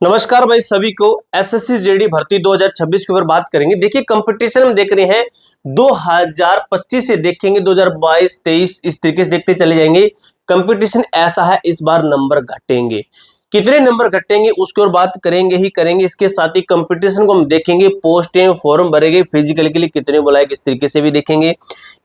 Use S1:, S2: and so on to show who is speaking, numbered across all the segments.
S1: नमस्कार भाई सभी को। एसएससी जेडी भर्ती 2026 के ऊपर बात करेंगे। देखिए कंपटीशन हम देख रहे हैं 2025 से देखेंगे 2022 23 इस तरीके से देखते चले जाएंगे। कंपटीशन ऐसा है, इस बार नंबर घटेंगे। कितने नंबर घटेंगे उसके और बात करेंगे ही करेंगे। इसके साथ ही कंपटीशन को हम देखेंगे, पोस्टें फॉर्म भरेंगे, फिजिकल के लिए कितने बुलाएंगे इस तरीके से भी देखेंगे।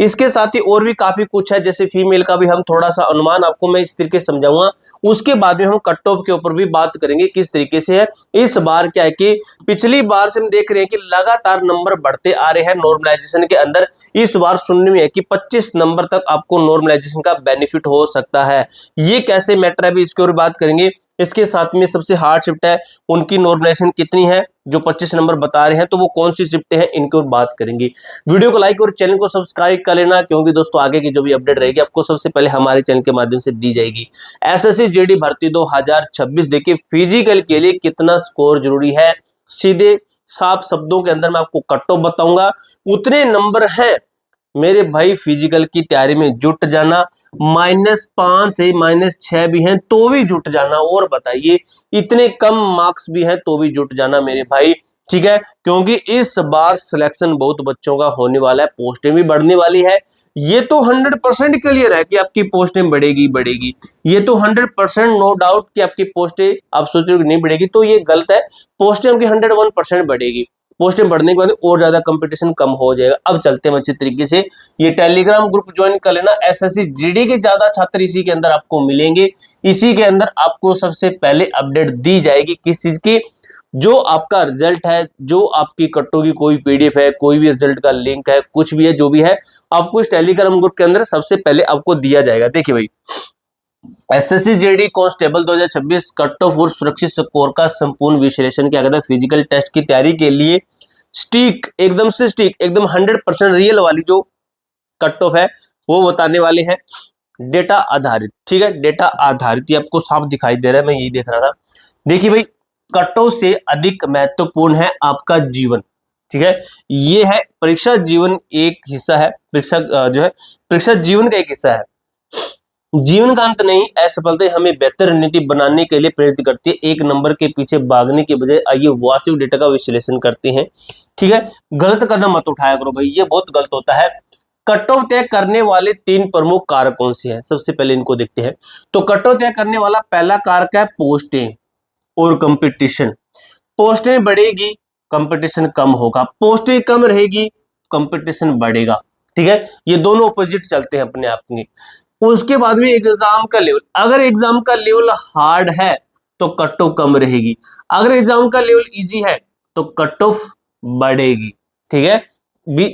S1: इसके साथ ही और भी काफी कुछ है, जैसे फीमेल का भी हम थोड़ा सा अनुमान आपको मैं इस तरीके से समझाऊंगा। उसके बाद में हम कट ऑफ के ऊपर भी बात करेंगे किस तरीके से है। इस बार क्या है कि पिछली बार से हम देख रहे हैं कि लगातार नंबर बढ़ते आ रहे हैं नॉर्मलाइजेशन के अंदर। इस बार सुनने में है कि 25 नंबर तक आपको नॉर्मलाइजेशन का बेनिफिट हो सकता है। ये कैसे मैटर है भी इसके और बात करेंगे। इसके साथ में सबसे हार्ड शिफ्ट है, उनकी नॉर्मलाइजेशन कितनी है जो 25 नंबर बता रहे हैं, तो वो कौन सी शिफ्ट है इनके ऊपर बात करेंगे। वीडियो को लाइक और चैनल को सब्सक्राइब कर लेना, क्योंकि दोस्तों आगे की जो भी अपडेट रहेगी आपको सबसे पहले हमारे चैनल के माध्यम से दी जाएगी। एसएससी जेडी भर्ती 2026 देखिए फिजिकल के लिए कितना स्कोर जरूरी है, सीधे साफ शब्दों के अंदर मैं आपको कट ऑफ बताऊंगा। उतने नंबर है मेरे भाई, फिजिकल की तैयारी में जुट जाना। -5 से -6 भी हैं तो भी जुट जाना, और बताइए इतने कम मार्क्स भी हैं तो भी जुट जाना मेरे भाई, ठीक है। क्योंकि इस बार सिलेक्शन बहुत बच्चों का होने वाला है, पोस्टें भी बढ़ने वाली है। ये तो 100% क्लियर है कि आपकी पोस्टें बढ़ेगी। ये तो 100% नो डाउट कि आपकी पोस्टें, आप सोच रहे हो कि नहीं बढ़ेगी तो ये गलत है। पोस्टें आपकी 101% बढ़ेगी। पोस्टें बढ़ने के बाद और ज्यादा कंपटीशन कम हो जाएगा। अब चलते हैं अच्छी तरीके से, ये टेलीग्राम ग्रुप ज्वाइन कर लेना। एसएससी जीडी के ज्यादा छात्र इसी के अंदर आपको मिलेंगे। इसी के अंदर आपको सबसे पहले अपडेट दी जाएगी किस चीज की, जो आपका रिजल्ट है, जो आपकी कट्टों की कोई पीडीएफ है, कोई भी रिजल्ट का लिंक है, कुछ भी है जो भी है, आपको इस टेलीग्राम ग्रुप के अंदर सबसे पहले आपको दिया जाएगा। देखिए भाई, SSC JD constable 2026 cut off और सुरक्षित स्कोर का संपूर्ण विश्लेषण किया गया था। फिजिकल टेस्ट की तैयारी के लिए स्टिक एकदम से स्टिक एकदम 100% रियल वाली जो कट ऑफ है वो बताने वाले हैं, डेटा आधारित, ठीक है। डेटा आधारित ये आपको साफ दिखाई दे रहा है, मैं यही देख रहा था। देखिए भाई, कट ऑफ से अधिक महत्वपूर्ण है आपका जीवन, ठीक है। ये है परीक्षा जीवन एक हिस्सा है, परीक्षा जो है परीक्षा जीवन का एक हिस्सा है। जीवन का अंत नहीं, असफलता हमें बेहतर रणनीति बनाने के लिए प्रेरित करती है। एक नंबर के पीछे भागने के बजाय आइए वास्तविक डेटा का विश्लेषण करते हैं, ठीक है। गलत कदम मत उठाया करो भाई, ये बहुत गलत होता है। कट ऑफ तय करने वाले 3 प्रमुख कारक कौन से हैं, सबसे पहले इनको देखते हैं। तो कट ऑफ तय करने वाला पहला कारक है पोस्टें और कंपटीशन। पोस्टें बढ़ेगी, कंपटीशन कम होगा। पोस्टें कम रहेगी, कंपटीशन बढ़ेगा, ठीक है। ये दोनों ऑपोजिट चलते हैं अपने आप में। उसके बाद में एग्जाम का लेवल, अगर एग्जाम का लेवल हार्ड है तो कट ऑफ कम रहेगी, अगर एग्जाम का लेवल इजी है तो कट ऑफ बढ़ेगी, ठीक है।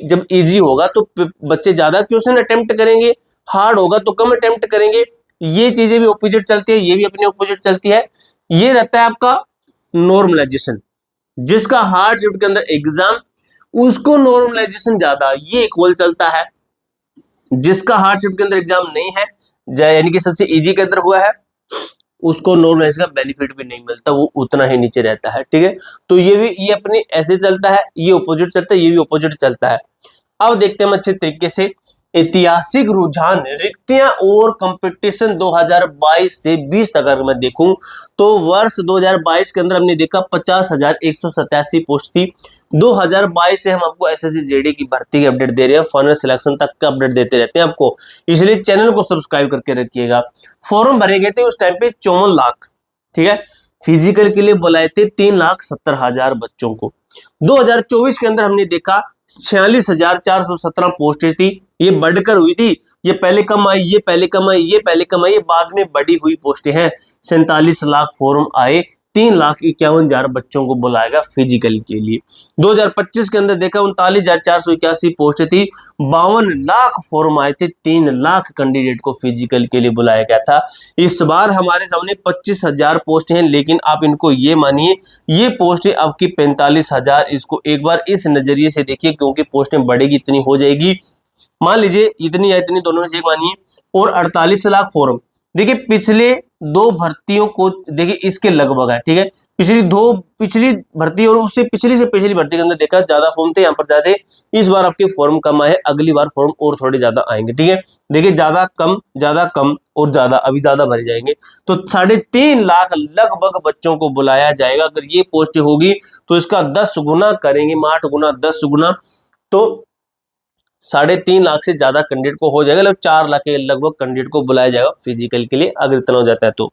S1: जब इजी होगा तो बच्चे ज्यादा क्वेश्चन अटेम्प्ट करेंगे, हार्ड होगा तो कम अटेम्प्ट करेंगे। ये चीजें भी ऑपोजिट चलती है, ये भी अपनी ऑपोजिट चलती है। ये रहता है आपका नॉर्मलाइजेशन, जिसका हार्ड शिफ्ट के अंदर एग्जाम, उसको नॉर्मलाइजेशन ज्यादा, ये इक्वल चलता है। जिसका हार्ड शिफ्ट के अंदर एग्जाम नहीं है, यानी कि सबसे इजी के अंदर हुआ है, उसको नॉर्मलाइजेशन का बेनिफिट भी नहीं मिलता, वो उतना ही नीचे रहता है, ठीक है। तो ये भी ये अपने ऐसे चलता है, ये ऑपोजिट चलता है, ये भी ऑपोजिट चलता है। अब देखते हैं अच्छे तरीके से ऐतिहासिक रुझान, रिक्तियां और कंपटीशन 2022 से 20 तक अगर मैं देखूं तो वर्ष 2022 के अंदर हमने देखा 50,187 पोस्ट थी। 2022 से हम आपको एसएससी जेडी की भर्ती की अपडेट दे रहे हैं, फाइनल सिलेक्शन तक का अपडेट देते रहते हैं आपको, इसलिए चैनल को सब्सक्राइब करके रखिएगा। फॉर्म भरे गए थे उस टाइम पे 54 लाख, ठीक है। फिजिकल के लिए बुलाए थे 3,70,000 बच्चों को। 2024 के अंदर हमने देखा 46,417 पोस्टें थी, ये बढ़कर हुई थी। ये पहले कम आई, ये पहले कम आई, ये पहले कम आई, ये बाद में बढ़ी हुई पोस्टें हैं। 47 लाख फॉर्म आए, 3,51,000 बच्चों को बुलाएगा फिजिकल के लिए। 2025 के अंदर देखा 39,481 पोस्टें थी, 52 लाख फॉर्म आए थे, 3 लाख कैंडिडेट को फिजिकल के लिए बुलाया गया था। इस बार हमारे सामने 25,000 पोस्ट हैं, लेकिन आप इनको ये मानिए ये पोस्टें आपकी 45,000, इसको एक बार इस नजरिए से देखिए, क्योंकि पोस्टें बढ़ेगी इतनी हो जाएगी, मान लीजिए इतनी या इतनी दोनों में से एक मानिए। और 48 लाख फॉर्म, देखिए पिछले 2 भर्तियों को देखिए इसके लगभग है, ठीक है। पिछली भर्ती और उससे पिछली भर्ती के अंदर देखा ज्यादा फॉर्म थे, यहाँ पर ज्यादा। इस बार आपके फॉर्म कम आए, अगली बार फॉर्म और थोड़े ज्यादा आएंगे, ठीक है। देखिए ज्यादा कम और ज्यादा, अभी ज्यादा भरे जाएंगे। तो 3.5 लाख लगभग बच्चों को बुलाया जाएगा। अगर ये पोस्ट होगी तो इसका 10 गुना करेंगे, 8 गुना 10 गुना, तो 3.5 लाख से ज्यादा कैंडिडेट को हो जाएगा, लगभग 4 लाख के लगभग कैंडिडेट को बुलाया जाएगा फिजिकल के लिए, अगर इतना हो जाता है तो।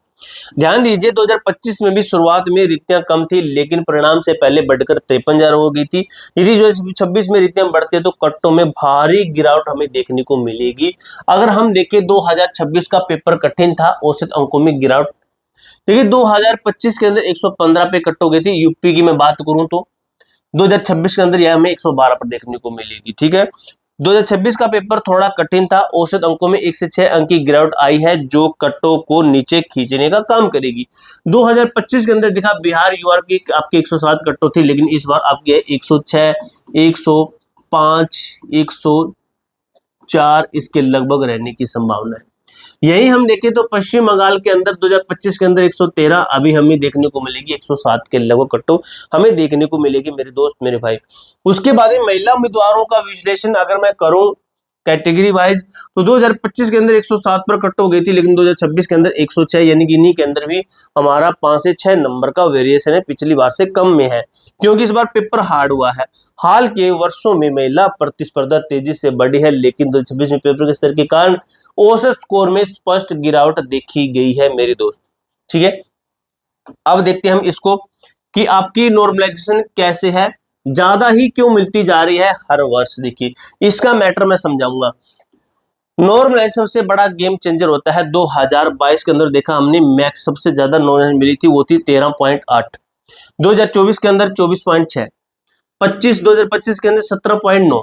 S1: ध्यान दीजिए 2025 में भी शुरुआत में रिक्तियां कम थी, लेकिन परिणाम से पहले बढ़कर 53,000 हो गई थी। यदि 2026 में रिक्तियां बढ़ती है तो कट्टों में भारी गिरावट हमें देखने को मिलेगी। अगर हम देखें 2026 का पेपर कठिन था, औसत अंकों में गिरावट देखिए 2025 के अंदर 115 पे कट हो गई थी। यूपी की मैं बात करूं तो 2026 के अंदर यह हमें 112 पर देखने को मिलेगी। ठीक है, 2026 का पेपर थोड़ा कठिन था, औसत अंकों में 1 से 6 अंक की गिरावट आई है, जो कट्टों को नीचे खींचने का काम करेगी। 2025 के अंदर दिखा बिहार यूआर की आपकी 107 कट्टो थी, लेकिन इस बार आपकी है 106, 105, 104 इसके लगभग रहने की संभावना है। यही हम देखें तो पश्चिम बंगाल के अंदर 2025 के अंदर 113 अभी हमें देखने को मिलेगी, 107 के लगभग कट्टो हमें देखने को मिलेगी मेरे दोस्त मेरे भाई। उसके बाद महिला उम्मीदवारों का विश्लेषण अगर मैं करूं कैटेगरी वाइज तो 2025 के अंदर 107 पर कट हो गई थी, लेकिन 2026 के अंदर 106, यानी कि इन्हीं के अंदर भी हमारा 5 से 6 नंबर का वेरिएशन है, पिछली बार से कम में है, क्योंकि इस बार पेपर हार्ड हुआ है। हाल के वर्षों में महिला प्रतिस्पर्धा तेजी से बढ़ी है, लेकिन 2026 में पेपर के स्तर के कारण औसत स्कोर में स्पष्ट गिरावट देखी गई है मेरे दोस्त। ठीक है, अब देखते हैं हम इसको कि आपकी नॉर्मलाइजेशन कैसे है, ज्यादा ही क्यों मिलती जा रही है हर वर्ष। देखिए इसका मैटर मैं समझाऊंगा। नॉर्मलाइजेशन सबसे बड़ा गेम चेंजर होता है। 2022 के अंदर देखा हमने मैक्स सबसे ज्यादा नॉर्मलाइजेशन मिली थी, वो थी 13.8। 2024 के अंदर 24.6, 2025 के अंदर 17.9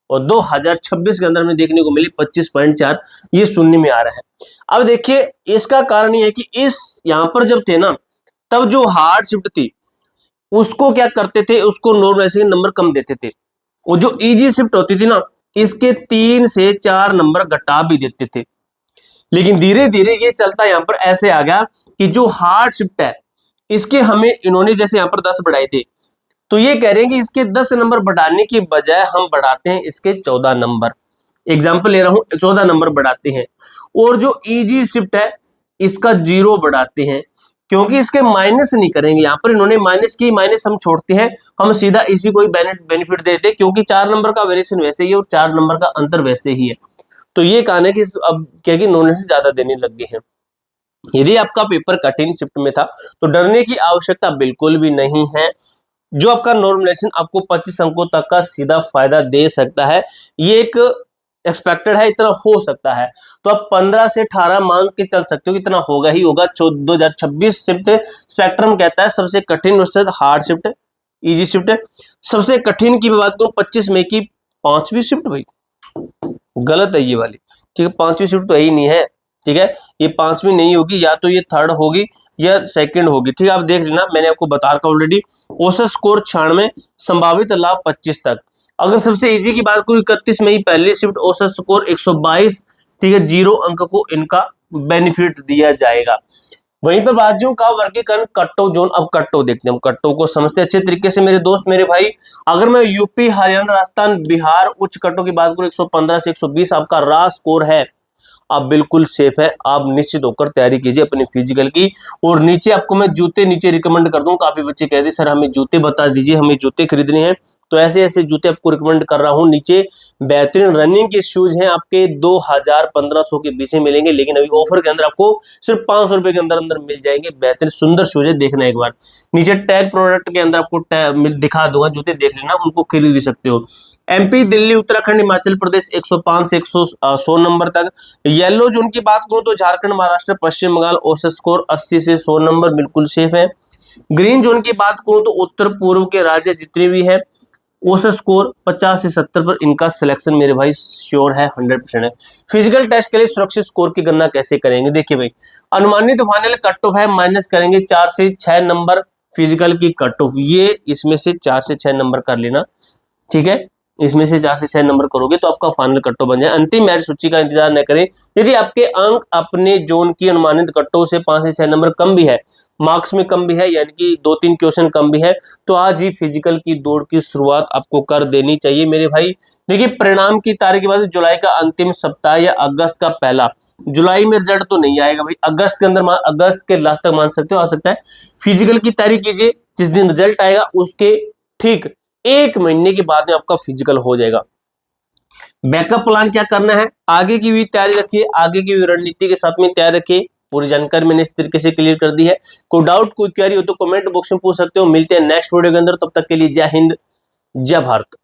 S1: और 2026 के अंदर में देखने को मिली 25.4। ये सुनने में आ रहा है। अब देखिए इसका कारण ये है कि इस यहां पर जब थे ना, तब जो हार्ड शिफ्ट थी उसको क्या करते थे, उसको नॉर्मलाइजेशन नंबर कम देते थे, और जो इजी शिफ्ट होती थी ना, इसके 3 से 4 नंबर घटा भी देते थे। लेकिन धीरे धीरे ये चलता यहां पर ऐसे आ गया कि जो हार्ड शिफ्ट है इसके हमें इन्होंने जैसे यहां पर 10 बढ़ाए थे, तो ये कह रहे हैं कि इसके 10 नंबर बढ़ाने की बजाय हम बढ़ाते हैं इसके 14 नंबर। एग्जाम्पल ले रहा हूं, 14 नंबर बढ़ाते हैं, और जो इजी शिफ्ट है इसका 0 बढ़ाते हैं, क्योंकि इसके माइनस नहीं करेंगे। यहां पर इन्होंने माइनस की, माइनस हम छोड़ते हैं, हम सीधा इसी को ही बेनिफिट देते हैं, क्योंकि 4 नंबर का वेरिएशन वैसे ही है और 4 नंबर का अंतर वैसे ही है। तो ये कहना है कि अब क्या कि नॉलेज से ज्यादा देने लग गए हैं। यदि आपका पेपर कठिन शिफ्ट में था तो डरने की आवश्यकता बिल्कुल भी नहीं है। जो आपका नॉर्मलाइजेशन आपको 25 अंकों तक का सीधा फायदा दे सकता है, ये एक एक्सपेक्टेड है, इतना हो सकता है। तो आप 15 से 18 मान के चल सकते हो, इतना होगा ही होगा। 2026 शिफ्ट स्पेक्ट्रम कहता है सबसे कठिन versus hard shift, easy shift. सबसे कठिन की बात करूं 25 में की 5वीं शिफ्ट, भाई गलत है ये वाली। ठीक है, 5वीं शिफ्ट तो ही नहीं है। ठीक है, ये 5वीं नहीं होगी, या तो ये थर्ड होगी या सेकंड होगी। ठीक है, आप देख लेना, मैंने आपको बता रखा ऑलरेडी। औसत स्कोर 96, संभावित लाभ 25 तक। अगर सबसे इजी की बात करूं 31 में ही पहली शिफ्ट, औसत स्कोर 122। ठीक है, 0 अंक को इनका बेनिफिट दिया जाएगा। वहीं पर राज्यों का वर्गीकरण कट्टो जोन। अब कट्टो देखते हैं, हम कट्टो को समझते अच्छे तरीके से मेरे दोस्त मेरे भाई। अगर मैं यूपी, हरियाणा, राजस्थान, बिहार उच्च कट्टो की बात करूं 115 से 120 आपका रा स्कोर है, आप बिल्कुल सेफ है। आप निश्चित होकर तैयारी कीजिए अपनी फिजिकल की। और नीचे आपको मैं जूते नीचे रिकमेंड कर दूं। काफी बच्चे कहते सर हमें जूते बता दीजिए, हमें जूते खरीदने हैं, तो ऐसे ऐसे जूते आपको रिकमेंड कर रहा हूं। नीचे बेहतरीन रनिंग के शूज हैं, आपके 2000-1500 के बीच में मिलेंगे, लेकिन अभी ऑफर के अंदर आपको सिर्फ 500 रुपए के अंदर अंदर मिल जाएंगे। बेहतरीन सुंदर शूज है, देखना एक बार। नीचे टैग प्रोडक्ट के अंदर आपको दिखा दूंगा, जूते देख लेना, उनको खरीद भी सकते हो। एमपी, दिल्ली, उत्तराखंड, हिमाचल प्रदेश 105 से 100 नंबर तक। येलो जोन की बात करूं तो झारखंड, महाराष्ट्र, पश्चिम बंगाल औसत स्कोर 80 से 100 नंबर बिल्कुल सेफ है। ग्रीन जोन की बात करूं तो उत्तर पूर्व के राज्य जितने भी है औसत स्कोर 50 से 70 पर इनका सिलेक्शन मेरे भाई श्योर है, 100% है। फिजिकल टेस्ट के लिए सुरक्षित स्कोर की गणना कैसे करेंगे, देखिए भाई अनुमानित फाइनल कट ऑफ है, माइनस करेंगे 4 से 6 नंबर फिजिकल की कट ऑफ, ये इसमें से 4 से 6 नंबर कर लेना। ठीक है, इसमें से 4 से 6 नंबर करोगे तो आपका फाइनल कट ऑफ बन जाए। अंतिम मेरिट सूची का इंतजार न करें। यदि आपके अंक अपने जोन की अनुमानित कट ऑफ से 5 से 6 नंबर कम भी है, मार्क्स में कम भी है, यानी कि 2-3 क्वेश्चन कम भी है, तो आज ही फिजिकल की दौड़ की शुरुआत आपको कर देनी चाहिए मेरे भाई। देखिए परिणाम की तारीख के बाद जुलाई का अंतिम सप्ताह या अगस्त का पहला, जुलाई में रिजल्ट तो नहीं आएगा भाई, अगस्त के अंदर, अगस्त के लास्ट तक मान सकते हो आ सकता है। फिजिकल की तैयारी कीजिए, जिस दिन रिजल्ट आएगा उसके ठीक 1 महीने के बाद में आपका फिजिकल हो जाएगा। बैकअप प्लान क्या करना है, आगे की भी तैयारी रखिए, आगे की भी रणनीति के साथ में तैयार रखिए। पूरी जानकारी मैंने इस तरीके से क्लियर कर दी है। कोई डाउट कोई क्वेरी हो तो कमेंट बॉक्स में पूछ सकते हो। मिलते हैं नेक्स्ट वीडियो के अंदर, तब तक के लिए जय हिंद जय भारत।